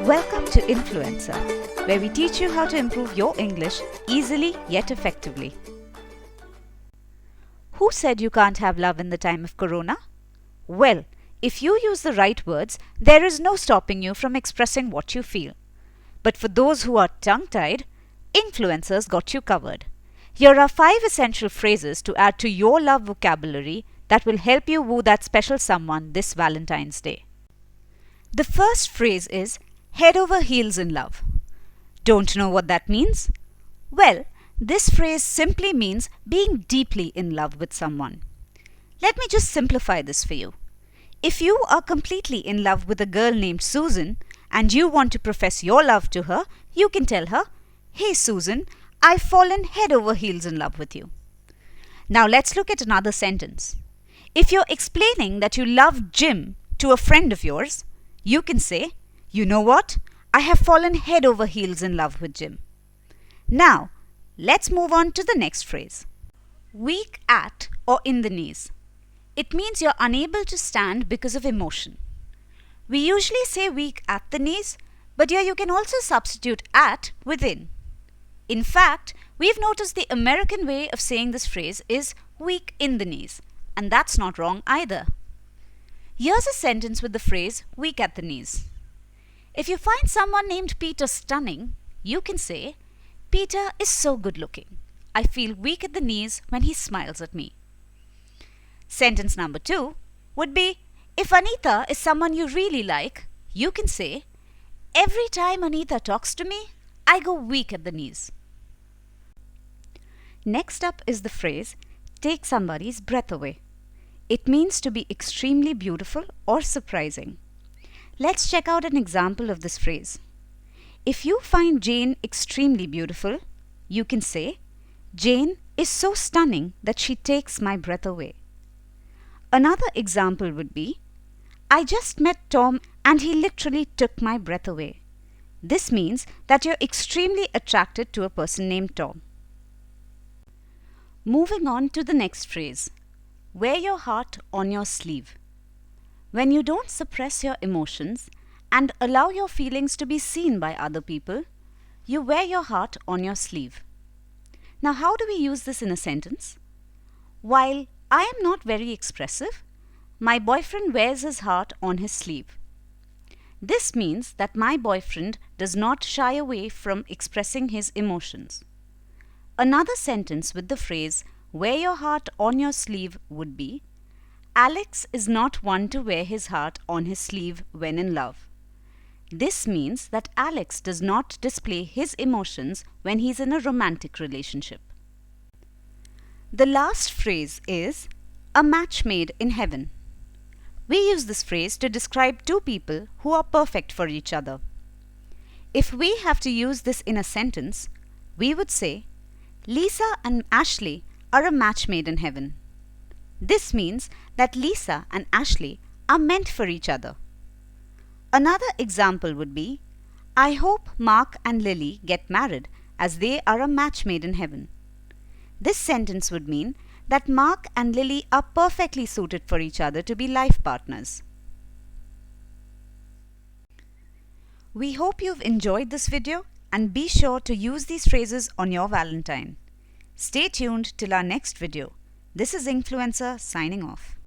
Welcome to Engfluencer, where we teach you how to improve your English easily yet effectively. Who said you can't have love in the time of Corona? Well, if you use the right words, there is no stopping you from expressing what you feel. But for those who are tongue-tied, Engfluencers got you covered. Here are 5 essential phrases to add to your love vocabulary that will help you woo that special someone this Valentine's Day. The first phrase is head over heels in love. Don't know what that means? Well, this phrase simply means being deeply in love with someone. Let me just simplify this for you. If you are completely in love with a girl named Susan and you want to profess your love to her, you can tell her, "Hey Susan, I've fallen head over heels in love with you." Now let's look at another sentence. If you're explaining that you love Jim to a friend of yours, you can say, "You know what? I have fallen head over heels in love with Jim." Now, let's move on to the next phrase. Weak at or in the knees. It means you're unable to stand because of emotion. We usually say weak at the knees, but here you can also substitute at with in. In fact, we've noticed the American way of saying this phrase is weak in the knees, and that's not wrong either. Here's a sentence with the phrase weak at the knees. If you find someone named Peter stunning, you can say, "Peter is so good looking. I feel weak at the knees when he smiles at me." Sentence number 2 would be, if Anita is someone you really like, you can say, "Every time Anita talks to me, I go weak at the knees." Next up is the phrase, take somebody's breath away. It means to be extremely beautiful or surprising. Let's check out an example of this phrase. If you find Jane extremely beautiful, you can say, "Jane is so stunning that she takes my breath away." Another example would be, "I just met Tom and he literally took my breath away." This means that you're extremely attracted to a person named Tom. Moving on to the next phrase, wear your heart on your sleeve. When you don't suppress your emotions and allow your feelings to be seen by other people, you wear your heart on your sleeve. Now, how do we use this in a sentence? While I am not very expressive, my boyfriend wears his heart on his sleeve. This means that my boyfriend does not shy away from expressing his emotions. Another sentence with the phrase, wear your heart on your sleeve would be, Alex is not one to wear his heart on his sleeve when in love. This means that Alex does not display his emotions when he's in a romantic relationship. The last phrase is, a match made in heaven. We use this phrase to describe two people who are perfect for each other. If we have to use this in a sentence, we would say, Lisa and Ashley are a match made in heaven. This means that Lisa and Ashley are meant for each other. Another example would be, I hope Mark and Lily get married as they are a match made in heaven. This sentence would mean that Mark and Lily are perfectly suited for each other to be life partners. We hope you've enjoyed this video and be sure to use these phrases on your Valentine. Stay tuned till our next video. This is Engfluencer signing off.